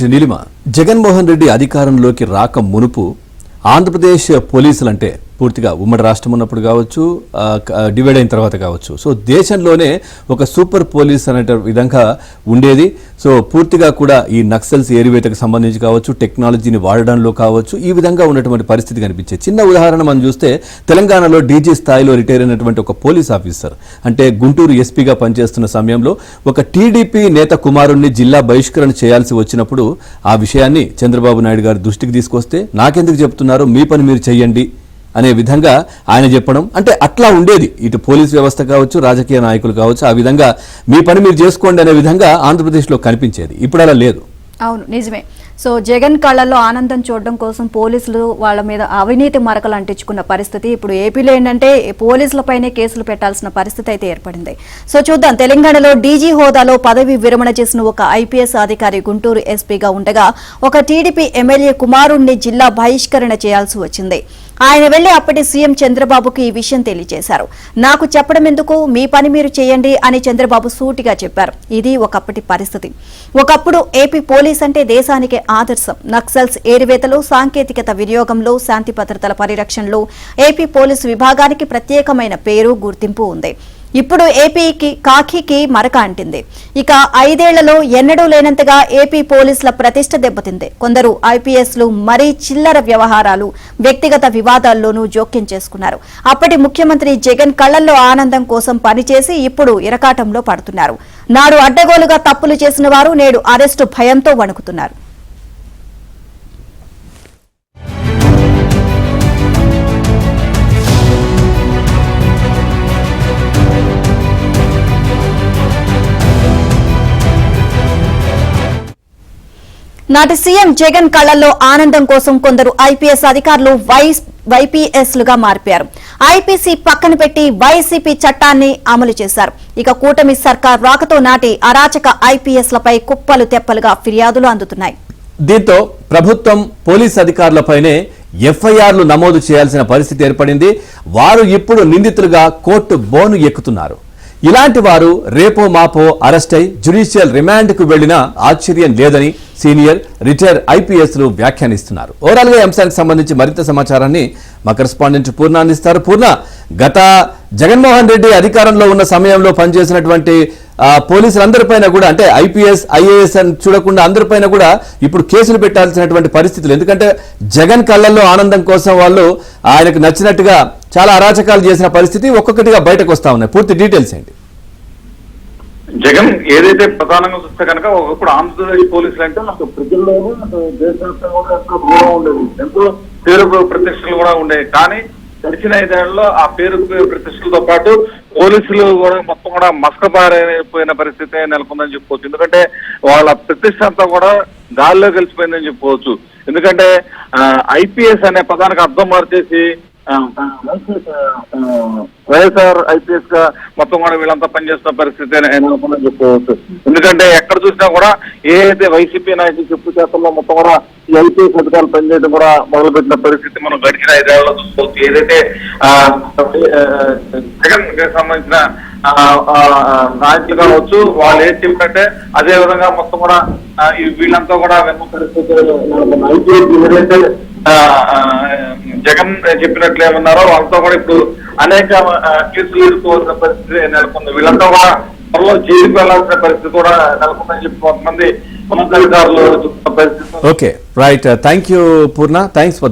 Right Neelima Jaganmohan Reddy అధికారంలోకి రాక మునుపు ఆంధ్రప్రదేశ్ పోలీసులంటే పూర్తిగా ఉమ్మడి రాష్ట్రం ఉన్నప్పుడు కావచ్చు డివైడ్ అయిన తర్వాత కావచ్చు సో దేశంలోనే ఒక సూపర్ పోలీస్ అనే విధంగా ఉండేది సో పూర్తిగా కూడా ఈ నక్సల్స్ ఏరివేతకు సంబంధించి కావచ్చు టెక్నాలజీని వాడడంలో కావచ్చు ఈ విధంగా ఉన్నటువంటి పరిస్థితి కనిపించేది. చిన్న ఉదాహరణ మనం చూస్తే తెలంగాణలో డీజీ స్థాయిలో రిటైర్ అయినటువంటి ఒక పోలీస్ ఆఫీసర్ అంటే గుంటూరు ఎస్పీగా పనిచేస్తున్న సమయంలో ఒక టీడీపీ నేత కుమారుణ్ణి జిల్లా బహిష్కరణ చేయాల్సి వచ్చినప్పుడు ఆ విషయాన్ని చంద్రబాబు నాయుడు గారి దృష్టికి తీసుకొస్తే నాకెందుకు చెప్తున్నారు మీ పని మీరు చెయ్యండి అనే విధంగా ఆయన చెప్పడం అంటే అట్లా ఉండేది. ఇటు పోలీస్ వ్యవస్థ కావచ్చు రాజకీయ నాయకులు కావచ్చు ఆ విధంగా మీ పని మీరు చేసుకోండి అనే విధంగా ఆంధ్రప్రదేశ్లో కనిపించేది. ఇప్పుడు అలా లేదు. అవును నిజమే. సో జగన్ కళ్ళల్లో ఆనందం చూడడం కోసం పోలీసులు వాళ్ళ మీద అవినీతి మరకలు అంటించుకున్న పరిస్థితి ఇప్పుడు ఏపీలో ఏంటంటే పోలీసులపైనే కేసులు పెట్టాల్సిన పరిస్థితి అయితే ఏర్పడింది. సో చూద్దాం, తెలంగాణలో డీజీ హోదాలో పదవి విరమణ చేసిన ఒక ఐపీఎస్ అధికారి గుంటూరు ఎస్పీగా ఉండగా ఒక టీడీపీ ఎమ్మెల్యే కుమారుణ్ణి జిల్లా బహిష్కరణ చేయాల్సి వచ్చింది. ఆయన వెళ్లి అప్పటి సీఎం చంద్రబాబుకు ఈ విషయం తెలియజేశారు. నాకు చెప్పడం ఎందుకు, మీ పని మీరు చేయండి అని చంద్రబాబు సూటిగా చెప్పారు. ఇది ఒకప్పటి పరిస్థితి. ఒకప్పుడు ఏపీ పోలీస్ అంటే దేశానికి ఆదర్శం. నక్సల్స్ ఏరివేతలో సాంకేతికత వినియోగంలో శాంతి భద్రతల పరిరక్షణలో ఏపీ పోలీసు విభాగానికి ప్రత్యేకమైన పేరు గుర్తింపు ఉంది. ఇప్పుడు ఏపీకి కాకికి మరక అంటింది. ఇక 5 ఏళ్లలో ఎన్నడూ లేనంతగా ఏపీ పోలీసుల ప్రతిష్ట దెబ్బతింది. కొందరు ఐపీఎస్లు మరీ చిల్లర వ్యవహారాలు వ్యక్తిగత వివాదాల్లోనూ జోక్యం చేసుకున్నారు. అప్పటి ముఖ్యమంత్రి జగన్ కళ్లల్లో ఆనందం కోసం పనిచేసి ఇప్పుడు ఇరకాటంలో పడుతున్నారు. నాడు అడ్డగోలుగా తప్పులు చేసిన వారు నేడు అరెస్టు భయంతో వణుకుతున్నారు. నాటి సీఎం జగన్ కళ్లల్లో ఆనందం కోసం కొందరు ఐపీఎస్ అధికారులు వైపీఎస్లుగా మారిపోయారు. ఐపీసీ పక్కన పెట్టి వైసీపీ చట్టాన్ని అమలు చేశారు. ఇక కూటమి సర్కార్ రాకతో నాటి అరాచక ఐపీఎస్లపై కుప్పలు తెప్పలుగా ఫిర్యాదులు అందుతున్నాయి. దీంతో ప్రభుత్వం పోలీస్ అధికారులపైనే ఎఫ్ఐఆర్లు నమోదు చేయాల్సిన పరిస్థితి ఏర్పడింది. వారు ఇప్పుడు నిందితులుగా కోర్టు బోను ఎక్కుతున్నారు. ఇలాంటి వారు రేపో మాపో అరెస్ట్ అయి జ్యుడిషియల్ రిమాండ్కు వెళ్లినా ఆశ్చర్యం లేదని సీనియర్ రిటైర్ ఐపీఎస్లు వ్యాఖ్యానిస్తున్నారు. ఓవరాల్ గా అంశానికి సంబంధించి మరింత సమాచారాన్ని మా కరెస్పాండెంట్ పూర్ణ అందిస్తారు. పూర్ణ, గత జగన్మోహన్ రెడ్డి అధికారంలో ఉన్న సమయంలో పనిచేసినటువంటి పోలీసులందరిపైన కూడా అంటే ఐపీఎస్ ఐఏఎస్ అని చూడకుండా అందరిపైన కూడా ఇప్పుడు కేసులు పెట్టాల్సినటువంటి పరిస్థితులు. ఎందుకంటే జగన్ కళ్ళల్లో ఆనందం కోసం వాళ్ళు ఆయనకు నచ్చినట్టుగా చాలా అరాచకాలు చేసిన పరిస్థితి ఒక్కొక్కటిగా బయటకు వస్తా ఉన్నాయి. పూర్తి డీటెయిల్స్ ఏంటి? జగన్ ఏదైతే ప్రధానంగా చూస్తే కనుక ఒకప్పుడు ఆంధ్రప్రదేశ్ పోలీసులు అంటే నాకు ప్రజల్లోనూ దేశవ్యాప్తంగా కూడా ఎంతో దూరం ఉండేది, ఎంతో పేరు ప్రతిష్టలు కూడా ఉండేవి. కానీ గడిచిన 5 ఏళ్లలో ఆ పేరు ప్రతిష్టలతో పాటు పోలీసులు కూడా మొత్తం కూడా మసకబారైపోయిన పరిస్థితి నెలకొందని చెప్పుకోవచ్చు. ఎందుకంటే వాళ్ళ ప్రతిష్ట అంతా కూడా గాల్లో కలిసిపోయిందని చెప్పుకోవచ్చు. ఎందుకంటే ఐపీఎస్ అనే పదానికి అర్థం మార్చేసి వైఎస్ఆర్ ఐపీఎస్ గా మొత్తం కూడా వీళ్ళంతా పనిచేస్తున్న పరిస్థితి నెలకొందని చెప్పుకోవచ్చు. ఎందుకంటే ఎక్కడ చూసినా కూడా ఏదైతే వైసీపీ నాయకులు చెప్పు చేతల్లో మొత్తం కూడా ఈ ఐపీఎస్ అధికారులు పనిచేయడం కూడా మొదలుపెట్టిన పరిస్థితి మనం గడిచిన 5 ఏళ్లలో చూసుకోవచ్చు. ఏదైతే జగన్ సంబంధించిన నాయకులు కావచ్చు వాళ్ళు ఏం చెప్పినట్టే అదే విధంగా మొత్తం కూడా వీళ్ళంతా కూడా వెన్న పరిస్థితి ఐపీఎస్ ఏదైతే జగన్ చెప్పినట్లు ఏమన్నారో వాళ్ళతో కూడా ఇప్పుడు అనేక కేసులు ఎదుర్కోవాల్సిన పరిస్థితి నెలకొంది. వీళ్ళంతా కూడా త్వరలో జైలుకు వెళ్లాల్సిన పరిస్థితి కూడా నెలకొందని చెప్పి కొంతమంది ఉన్నతాధికారులు పరిస్థితి. Okay, right. Thank you Purna. Thanks.